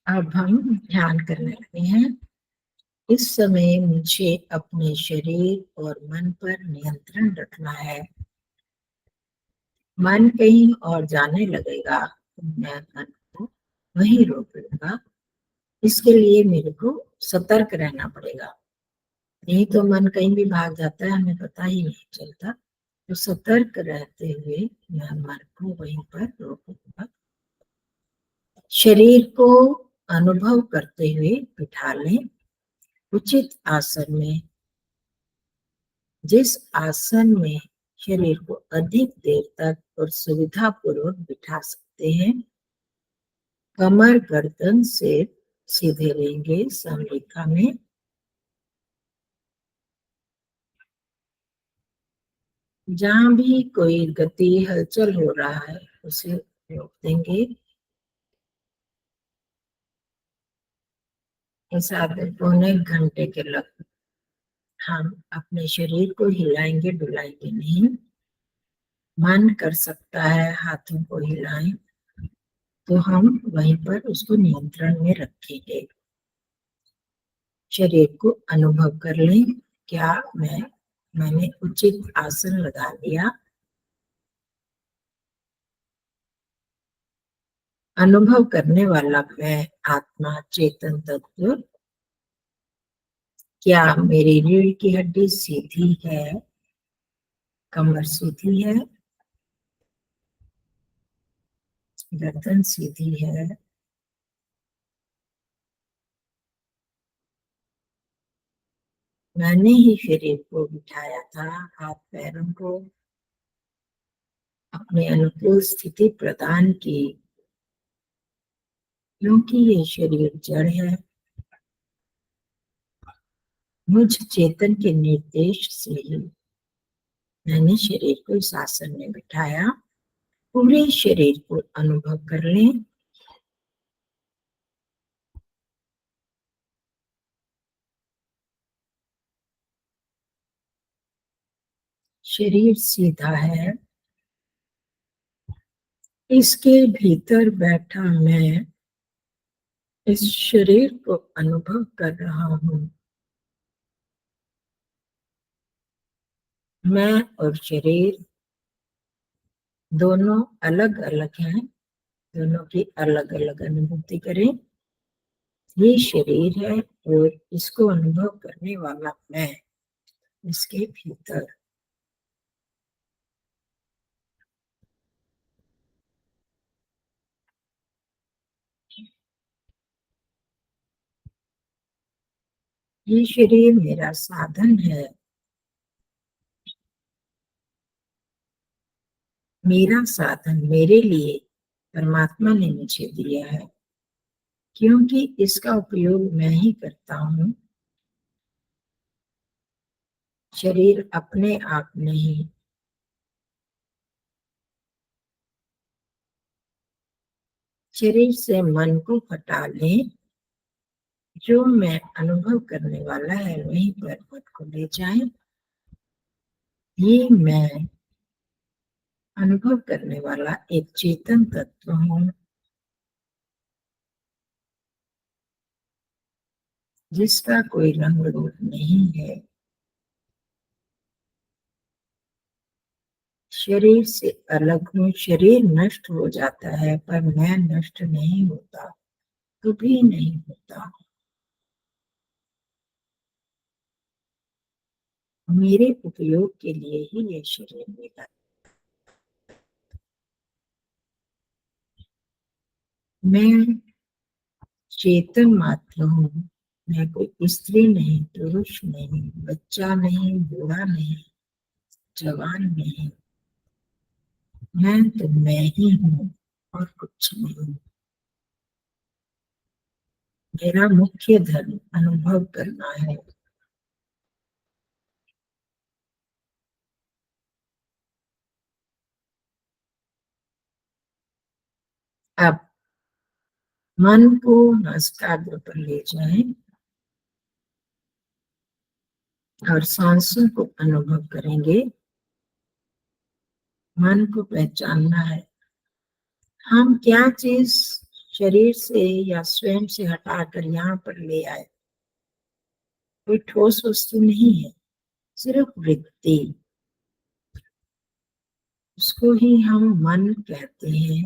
अब हम ध्यान करने लगे हैं। इस समय मुझे अपने शरीर और मन पर नियंत्रण रखना है। मन कहीं और जाने लगेगा तो मैं मन को वहीं रोक लूंगा। इसके लिए मेरे को सतर्क रहना पड़ेगा, नहीं तो मन कहीं भी भाग जाता है, हमें पता ही नहीं चलता। तो सतर्क रहते हुए मैं मन को वहीं पर रोकूंगा। शरीर को अनुभव करते हुए बिठा लें उचित आसन में। जिस आसन में शरीर को अधिक देर तक और सुविधा पूर्वक बिठा सकते हैं। कमर गर्दन से सीधे रहेंगे समरेखा में। जहां भी कोई गति हलचल हो रहा है उसे रोक देंगे। इस आधे पौने घंटे के लगभग हम अपने शरीर को हिलाएंगे डुलाएंगे नहीं। मन कर सकता है हाथों को हिलाएं तो हम वहीं पर उसको नियंत्रण में रखेंगे। शरीर को अनुभव कर लें, क्या मैंने उचित आसन लगा लिया। अनुभव करने वाला मैं आत्मा चेतन तत्व। क्या मेरी रीढ़ की हड्डी सीधी है, कमर सीधी है, गर्दन सीधी है। मैंने ही शरीर को बिठाया था, हाथ पैरों को अपने अनुकूल स्थिति प्रदान की, क्योंकि ये शरीर जड़ है। मुझ चेतन के निर्देश से ही मैंने शरीर को इस आसन में बिठाया। पूरे शरीर को अनुभव कर लें। शरीर सीधा है, इसके भीतर बैठा मैं इस शरीर को अनुभव कर रहा हूँ। मैं और शरीर दोनों अलग अलग हैं, दोनों की अलग अलग अनुभूति करें। ये शरीर है और इसको अनुभव करने वाला मैं इसके भीतर। ये शरीर मेरा साधन है। मेरा साधन मेरे लिए परमात्मा ने मुझे दिया है, क्योंकि इसका उपयोग मैं ही करता हूँ। शरीर अपने आप नहीं। शरीर से मन को हटा लें। जो मैं अनुभव करने वाला है वहीं पर मन को ले जाएं। ये मैं अनुभव करने वाला एक चेतन तत्व हूँ, जिसका कोई रंग रूप नहीं है। शरीर से अलग हूँ। शरीर नष्ट हो जाता है पर मैं नष्ट नहीं होता, कभी नहीं होता। मेरे उपयोग के लिए ही ये शरीर मिला। मैं चेतन मात्र हूँ। मैं कोई स्त्री नहीं, पुरुष नहीं, बच्चा नहीं, बूढ़ा नहीं, जवान नहीं। मैं तो मैं ही हूँ और कुछ नहीं। मेरा मुख्य धर्म अनुभव करना है। अब मन को नासिकाग्र पर ले जाएं और सांसों को अनुभव करेंगे। मन को पहचानना है। हम क्या चीज शरीर से या स्वयं से हटाकर यहाँ पर ले आए। कोई ठोस वस्तु नहीं है, सिर्फ वृत्ति। उसको ही हम मन कहते हैं।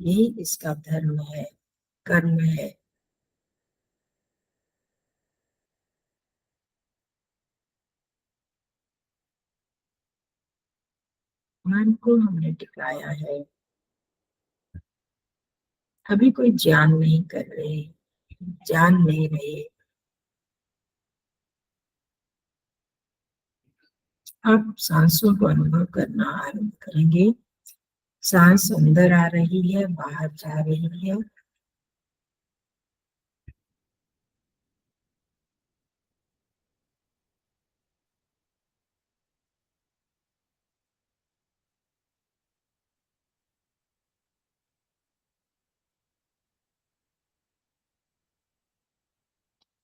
यही इसका धर्म है, कर्म है। मन को हमने टिकाया है। अभी कोई जान नहीं कर रहे, जान नहीं रहे। अब सांसों को अनुभव करना आरंभ करेंगे। सांस अंदर आ रही है, बाहर जा रही है।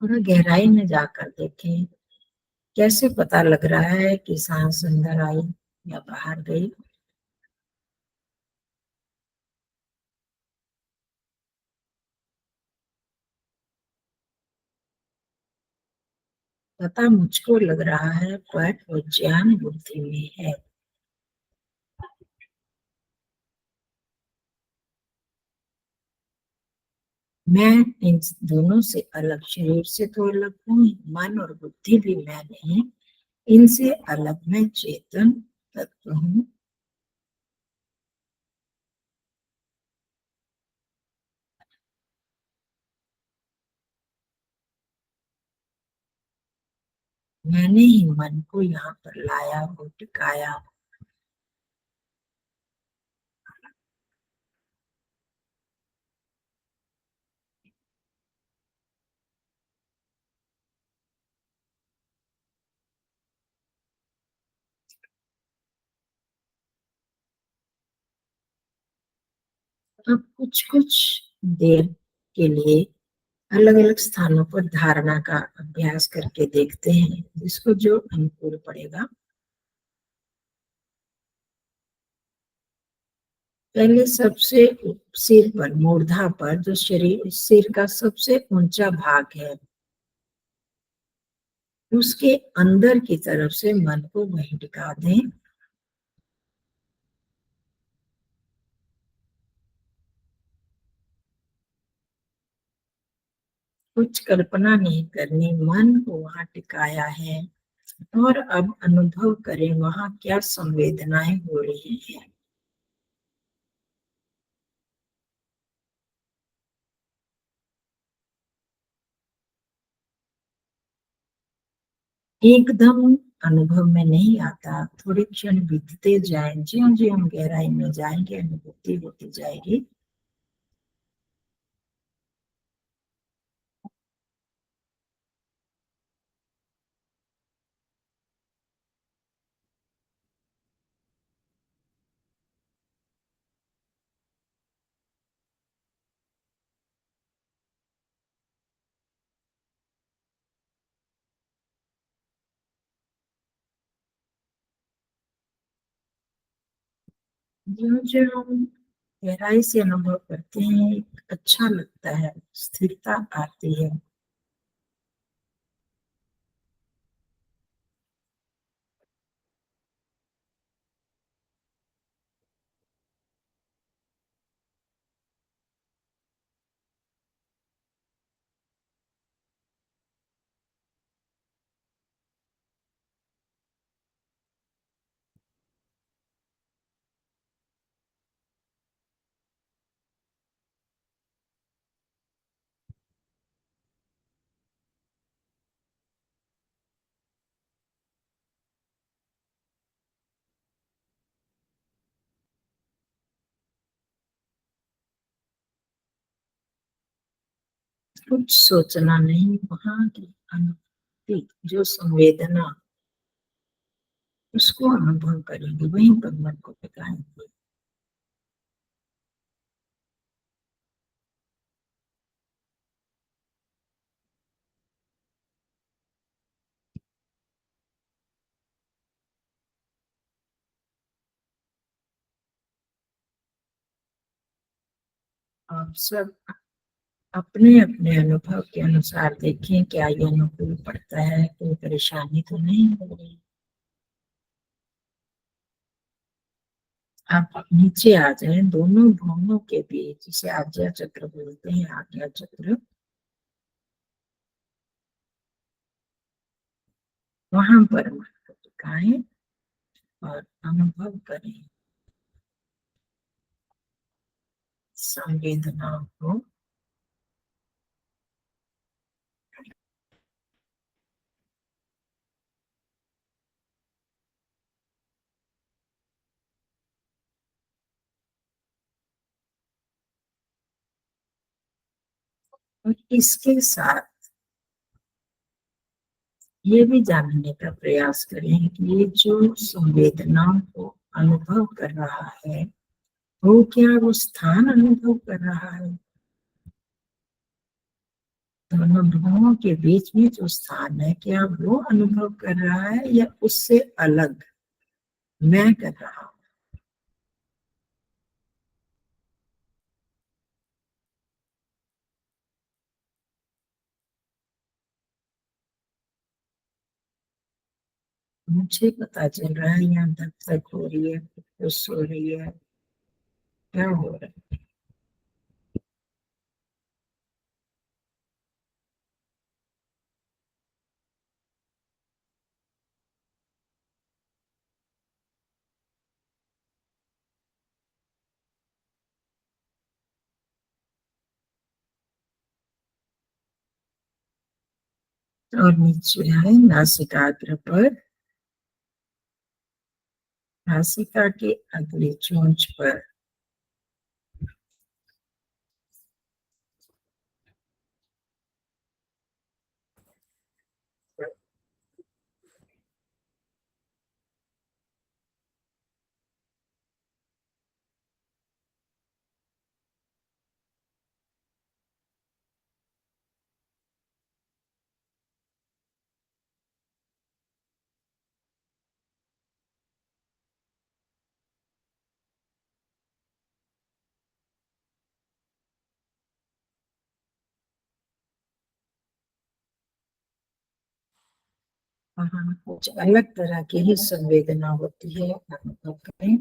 थोड़ा गहराई में जाकर देखें, कैसे पता लग रहा है कि सांस अंदर आई या बाहर गई। पता मुझको लग रहा है, पर वो ज्ञान बुद्धि में है। मैं इन दोनों से अलग, शरीर से तो अलग हूँ, मन और बुद्धि भी मैं नहीं। इनसे अलग मैं चेतन तत्व हूँ। मैंने ही मन को यहाँ पर लाया और टिकाया। अब कुछ कुछ देर के लिए अलग अलग स्थानों पर धारणा का अभ्यास करके देखते हैं, जिसको जो अनुकूल पड़ेगा। पहले सबसे सिर पर, मूर्धा पर, जो शरीर सिर का सबसे ऊंचा भाग है, उसके अंदर की तरफ से मन को वहीं टिका दें। कुछ कल्पना नहीं करनी, मन को वहां टिकाया है। और अब अनुभव करें वहां क्या संवेदनाएं हो रही हैं। एकदम अनुभव में नहीं आता, थोड़े क्षण बीतते जाए, ज्यों ज्यों हम गहराई में जाएंगे अनुभूति होती जाएगी। ज्यों ज्यों हम गहराई से अनुभव करते हैं, अच्छा लगता है, स्थिरता आती है। कुछ सोचना नहीं, वहां की अनुभूति, जो संवेदना, उसको अनुभव करेंगे, वहीं पर मन को टिकाएंगे। आप सब अपने अपने अनुभव के अनुसार देखें क्या ये अनुकूल पड़ता है, कोई परेशानी तो नहीं हो रही। आप नीचे आ जाए, दोनों भ्रूणों के बीच, जिसे आज्ञा चक्र बोलते हैं, आज्ञा चक्र, वहां पर मन को टिकाएं और अनुभव करें संवेदनाओं को। और इसके साथ ये भी जानने का प्रयास करें कि ये जो संवेदनाओं को अनुभव कर रहा है, वो क्या वो स्थान अनुभव कर रहा है? दोनों भ्रुवों के बीच में जो स्थान है, क्या वो अनुभव कर रहा है या उससे अलग मैं कर रहा हूँ? मुझे पता चल रहा है यहाँ धक धक हो रही है, फुसफुस हो रही है, क्या हो रहा है? और नीचे है नासिकाग्र पर, नासिका के अगली चोंच पर, वहां कुछ अलग तरह की ही संवेदना होती है, अनुभव करें।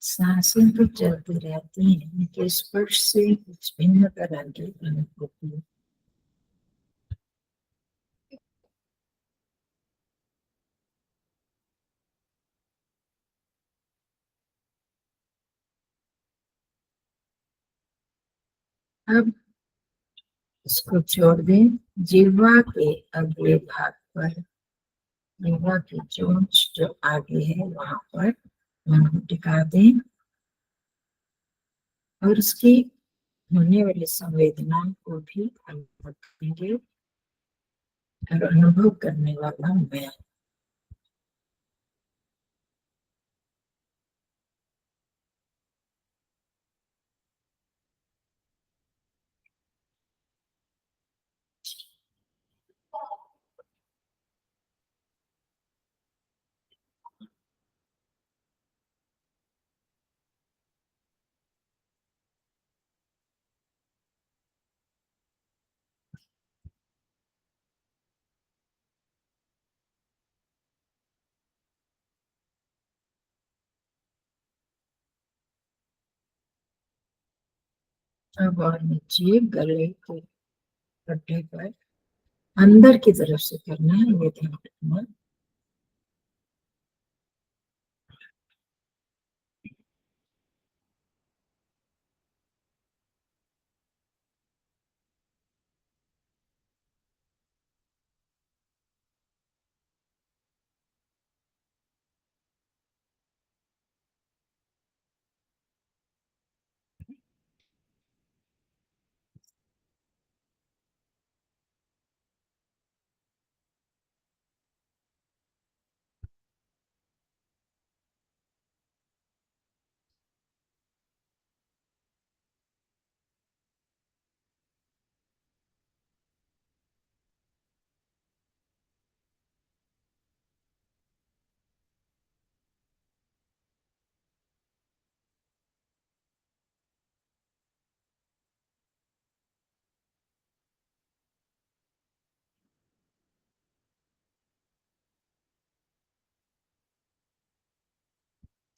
सांसें तो चलती रहती हैं, इनके स्पर्श से कुछ भिन्न तरह की अनुभूति। अब इसको छोड़ दें, जिह्वा के अगले भाग पर, जिह्वा की चोंच जो आगे है वहां पर मन को टिका दें और उसकी होने वाली संवेदनाओं को भी अनुभव करेंगे। और अनुभव करने वाला मैं। अब और नीचे गले के गड्ढे पर अंदर की तरफ से करना है, ये ध्यान रखना।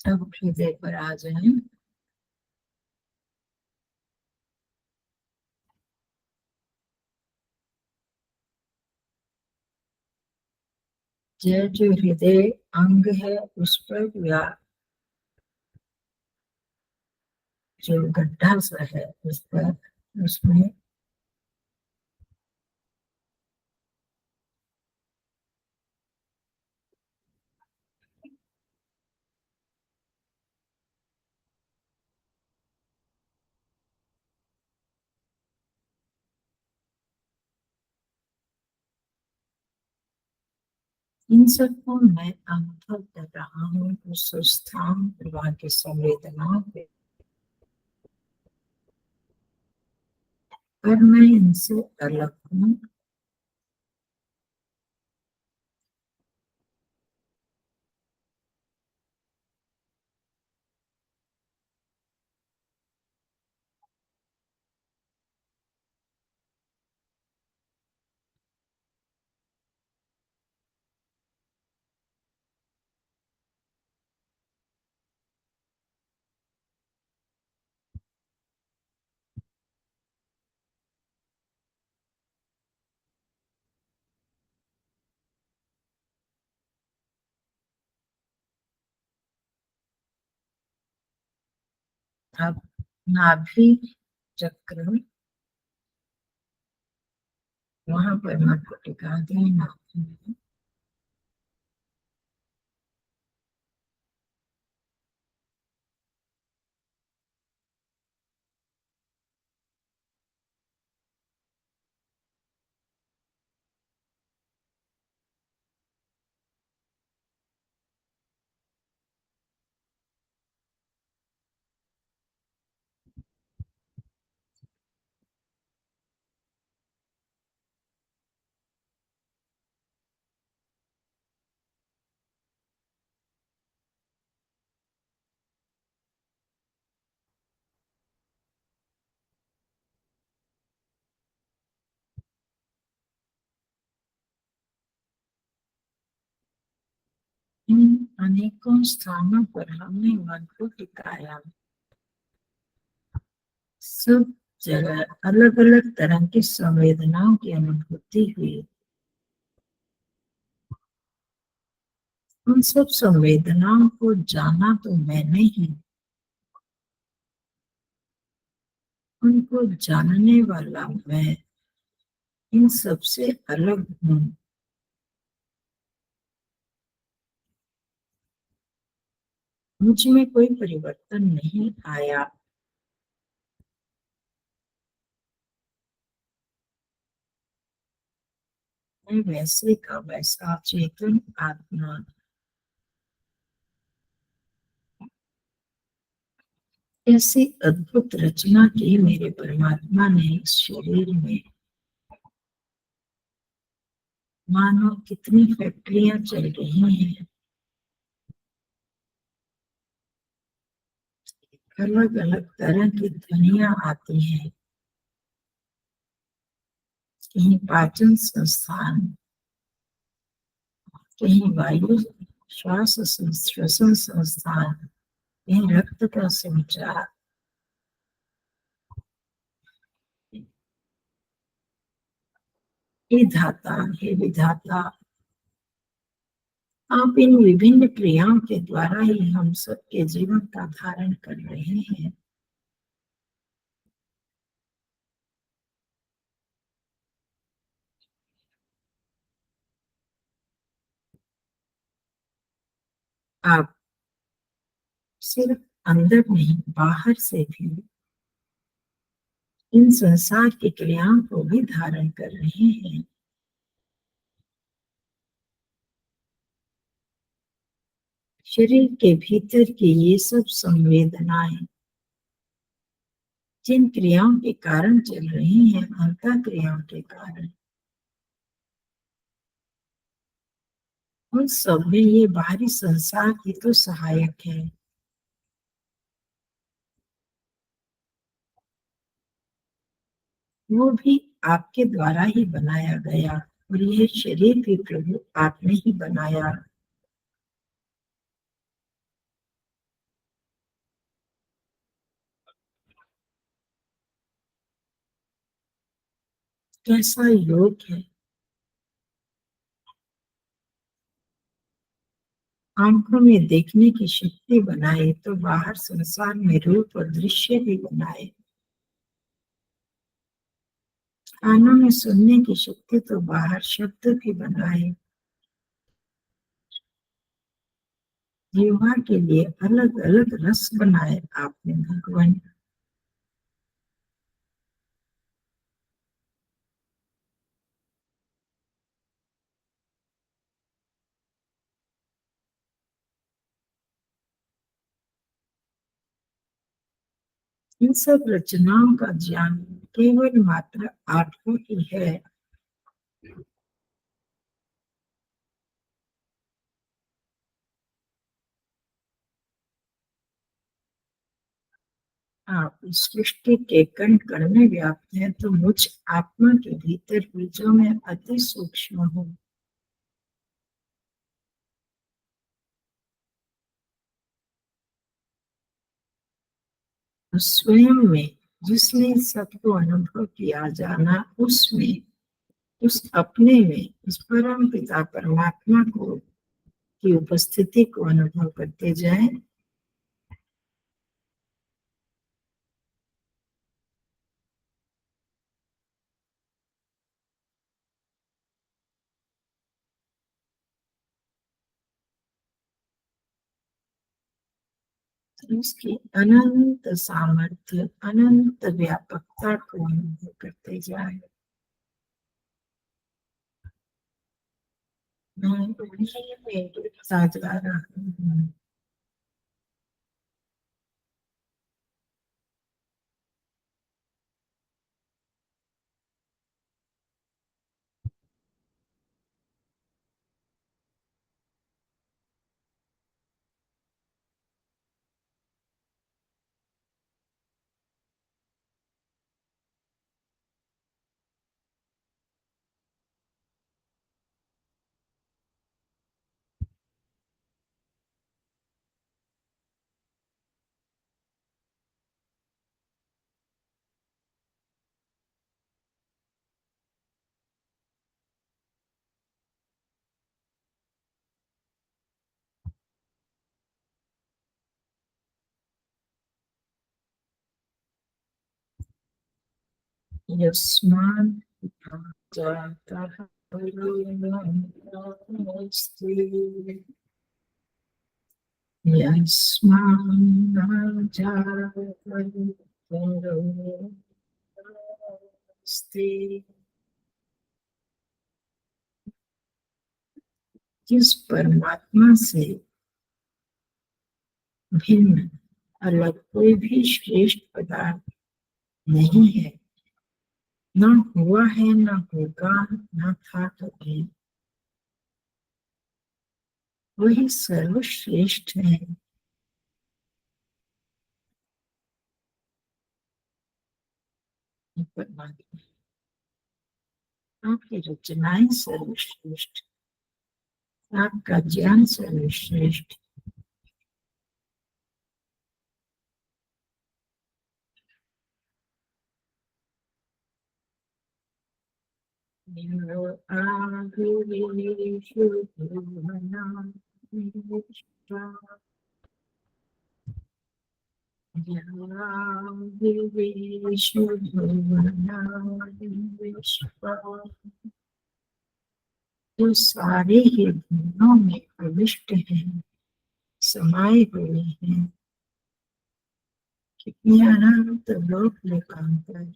अब हृदय पर आ जाए। जो हृदय अंग है उस पर या जो गड्ढा सा है उस पर, उसमें इन सबको मैं अनुभव कर रहा हूँ उस स्थान वहाँ की संवेदनाओं पे, पर मैं इनसे अलग हूँ। अब नाभि चक्र, वहां पर मन को टिका देना। इन अनेकों स्थानों पर हमने मन को टिकाया। सब जगह अलग अलग तरह की संवेदनाओं की अनुभूति हुई। उन सब संवेदनाओं को जाना तो मैंने ही, उनको जानने वाला मैं इन सबसे अलग हूँ। मुझ में कोई परिवर्तन नहीं आया। मैं वैसे का वैसा चेतन आत्मा। ऐसी अद्भुत रचना की मेरे परमात्मा ने इस शरीर में। मानो कितनी फैक्ट्रियां चल रही हैं, अलग अलग तरह की ध्वनियां आती हैं। कहीं पाचन संस्थान, कहीं वायु श्वास श्वसन संस्थान, कहीं रक्त का संचार। हे धाता, हे विधाता, आप इन विभिन्न क्रियाओं के द्वारा ही हम सबके जीवन का धारण कर रहे हैं। आप सिर्फ अंदर नहीं, बाहर से भी इन संसार की क्रियाओं को भी धारण कर रहे हैं। शरीर के भीतर की ये सब संवेदनाएं जिन क्रियाओं के कारण चल रही हैं, अंतः क्रियाओं के कारण, उन सब में ये बाहरी संसार ही तो सहायक है। वो भी आपके द्वारा ही बनाया गया, और ये शरीर भी प्रभु आपने ही बनाया। कैसा योग है। आंखों में देखने की शक्ति बनाए तो बाहर संसार में रूप और दृश्य भी बनाए। कानों में सुनने की शक्ति तो बाहर शब्द भी बनाए। जीवा के लिए अलग अलग रस बनाए आपने भगवान। इन सब रचनाओं का ज्ञान केवल मात्र आपको ही है। आप इस सृष्टि के कण कण में व्याप्त हैं तो मुझ आत्मा के भीतर बीजों में अति सूक्ष्म हूँ। स्वयं में जिसने सबको अनुभव किया जाना, उसमें उस अपने में उस परम पिता परमात्मा को की उपस्थिति को अनुभव करते जाएं। उसकी अनंत सामर्थ्य अनंत व्यापकता को अनुभव करते जाएं। मैं उन्हीं में साझा रहा हूँ। यस्मात् जातः परमोऽस्ति यस्मात् जातः परमोऽस्ति। जिस परमात्मा से भिन्न अलग कोई भी श्रेष्ठ पदार्थ नहीं है, न हुआ है न होगा न था कभी, वही सर्वश्रेष्ठ है। परमात्मा आपकी रचनाएं सर्वश्रेष्ठ, आपका ज्ञान सर्वश्रेष्ठ। जो सारे ही गुणों में प्रविष्ट हैं, समाये हुए हैं। कितने अनंत लोक लोकांतर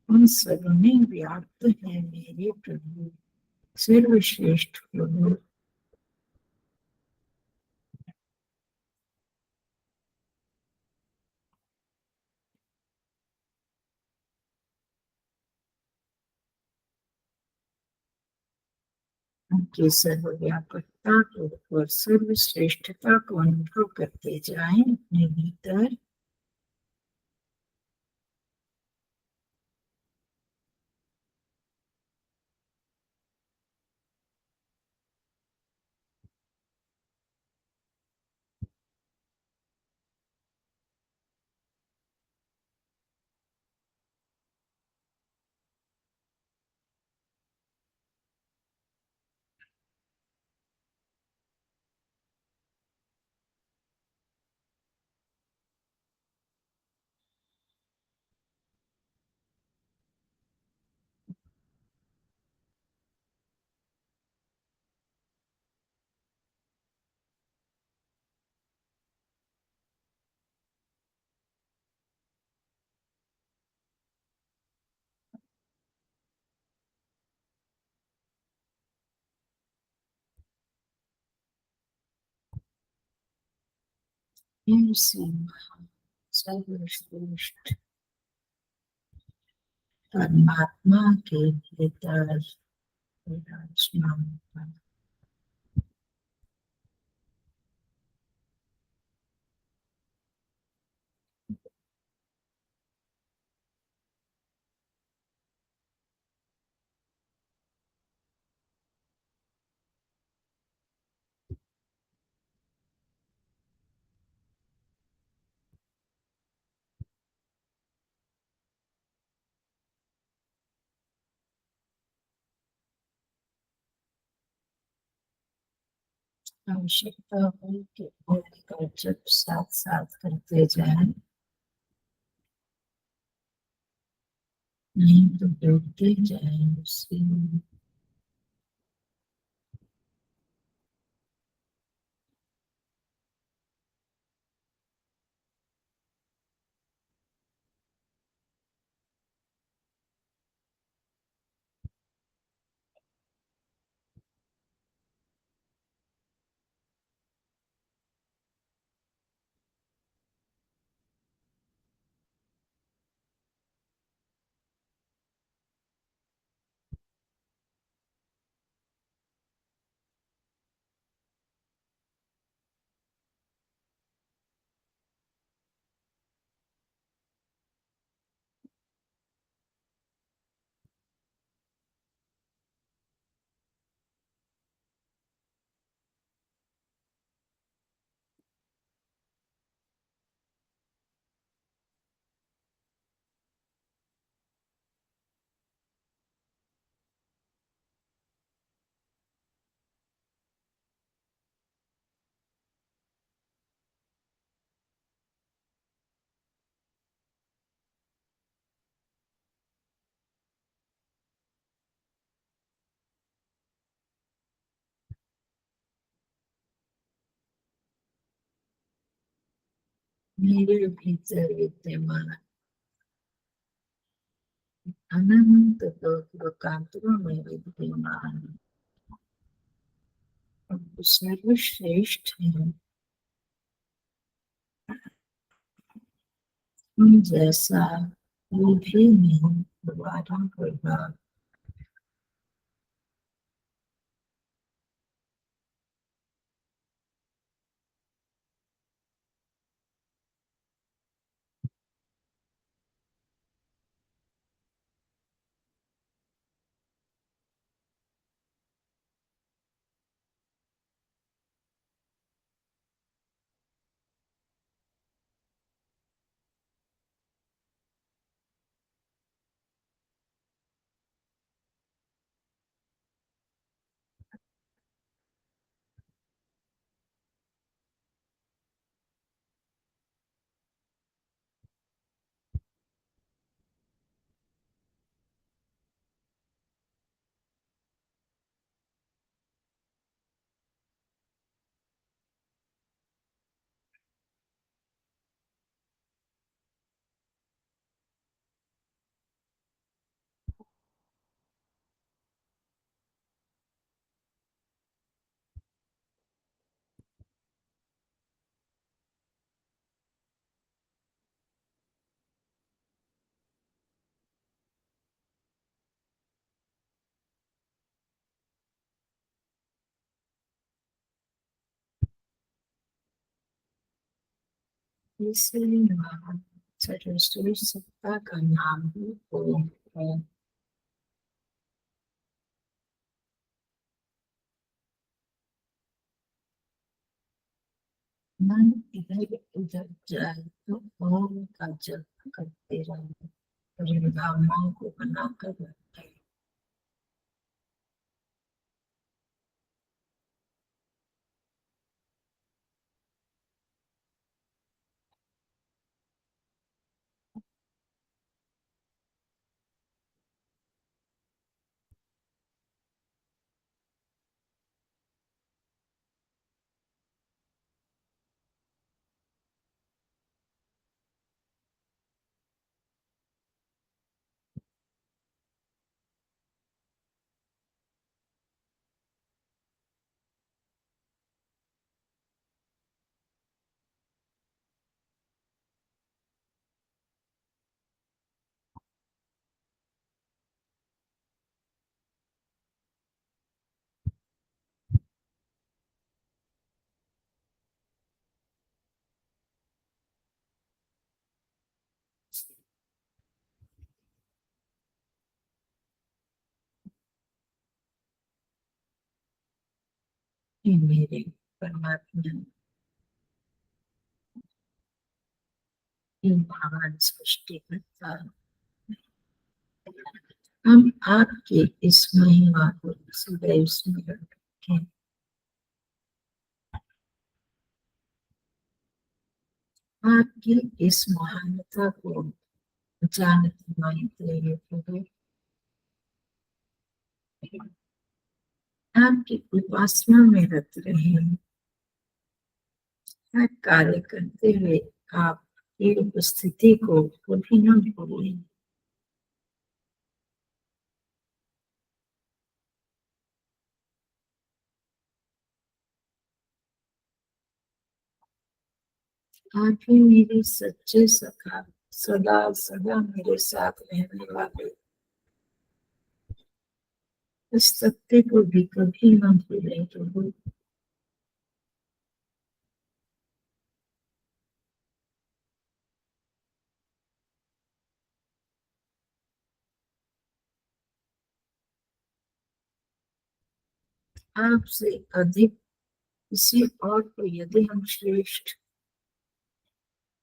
उन सब में व्याप्त है मेरे प्रभु सर्वश्रेष्ठ प्रभु। उनकी सर्वव्यापकता को और सर्वश्रेष्ठता को अनुभव करते जाएं अपने भीतर। सिंह सर्वश्रेष्ठ परमात्मा के भीतर विराजमान है। आवश्यकता हो कि भोग का जब साथ साथ करते जाए, नहीं तो डूबते जाए उसी में। मेरे भीतर विद्यमान अनंत लोकांतरों में विद्यमान सर्वश्रेष्ठ है, उन जैसा वो भी नहीं दोबारा होगा। इसलिए वहाँ सर्वश्रेष्ठ सत्ता का नाम ही ओम है। मन इधर उधर जाए तो ओम का जप करते रहे, परिणामों को बनाकर रखे। हे मेरे परमात्मा, हे महान सृष्टिकर्ता, हम आपके इस महिमा को सदैव स्मरण रखें। आपकी इस महानता को जानते मानते हुए आपकी उपासना में रत रहे। हर कार्य करते हुए आपकी उपस्थिति को कभी न भूलें। आप ही मेरे सच्चे सखा, सदा सदा मेरे साथ रहने वाले, इस सत्य को भी कभी न भूलें प्रभु। आपसे अधिक किसी और को यदि हम श्रेष्ठ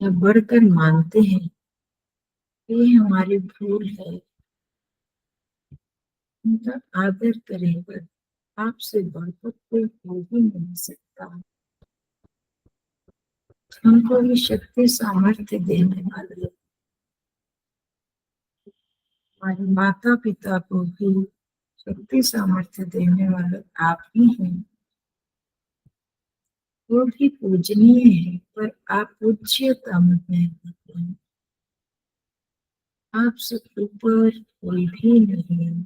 या बढ़कर मानते हैं, ये हमारी भूल है। उनका आदर करें, पर आपसे बढ़कर कोई हो ही नहीं सकता। हमको भी शक्ति सामर्थ्य देने वाले, हमारे माता पिता को भी शक्ति सामर्थ्य देने वाले आप ही हैं। वो भी पूजनीय है, पर आप पूज्यतम हैं। आपसे ऊपर कोई भी नहीं।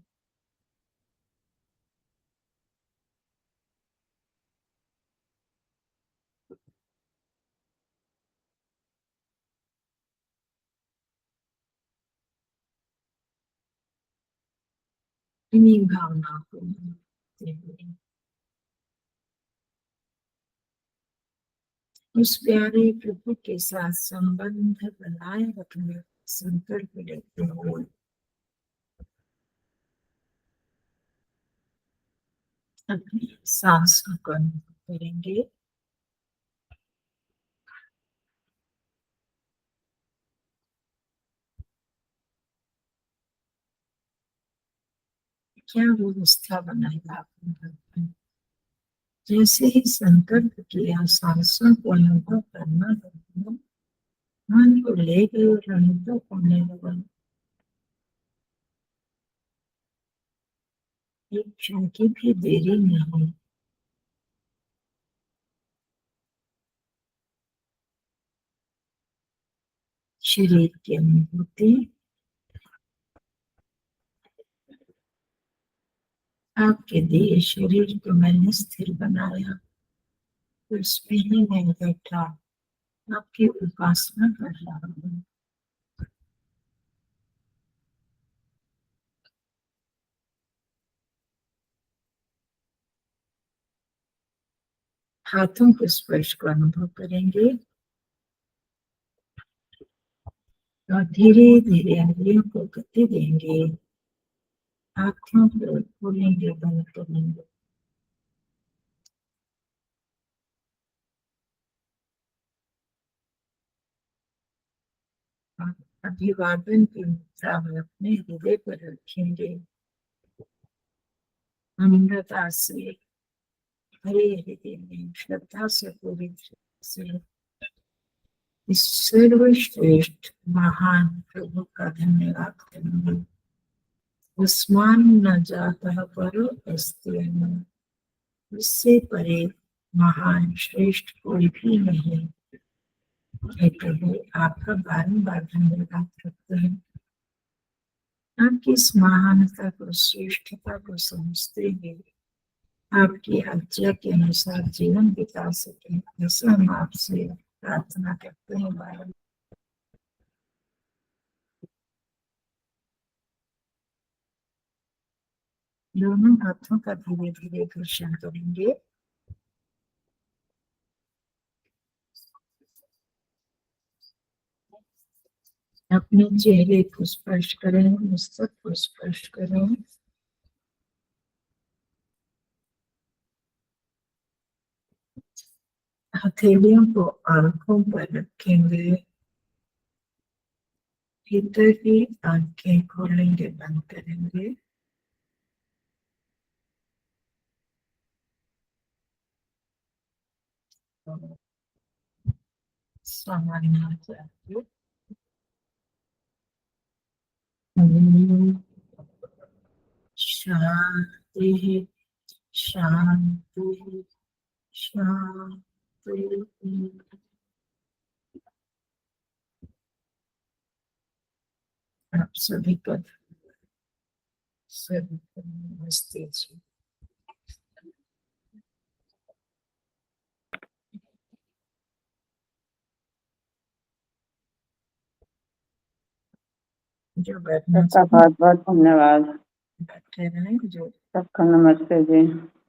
इन्हीं भावनाओं को मानते हुए उस प्यारे प्रभु के साथ संबंध बनाए रखने का संकल्प लेते हुए अपनी सांसों को अनुभव करेंगे। क्या व्यवस्था बनाएगा अपने घर में। जैसे ही संकल्प किया, सांसों को अनुभव करना लगा, मन को ले गए और अनुभव करने लगा। एक क्षण की भी देरी नहीं। शरीर की अनुभूति, आपके दिए शरीर को मैंने स्थिर बनाया, उसमें ही मैं बैठा आपकी उपासना कर रहा हूँ। हाथों के स्पर्श को अनुभव करेंगे और धीरे धीरे अंगुलियों को गति देंगे। आँखों को खोलेंगे, बंद करेंगे। और अभिवादन की मुद्रा में अपने हृदय पर रखेंगे। नम्रता से, हरे हृदय में श्रद्धा से, पूरी से इस सर्वश्रेष्ठ महान प्रभु का धन्यवाद करेंगे। उस्मान न जाता परो अस्ते न, इससे परे महान श्रेष्ठ कोई भी नहीं। हे प्रभु, आपका बारंबार धन्यवाद करते हैं। आपकी इस महानता को, श्रेष्ठता को समझते हुए आपकी आज्ञा के अनुसार जीवन बिता सके, ऐसा हम आपसे प्रार्थना करते हैं। बारंबार दोनों हाथों का धीरे धीरे घर्षण करेंगे। अपने चेहरे को स्पर्श करें, मस्तक को स्पर्श करें। हथेलियों को आंखों पर रखेंगे, भीतर की आंखें खोलेंगे, बंद करेंगे। सामान्य हो जाएगी। शांति शांति शांति। आप सभी को नमस्ते जी। जो बैठना सबका बहुत बहुत धन्यवाद। बैठे रहे, जो सबका नमस्ते जी।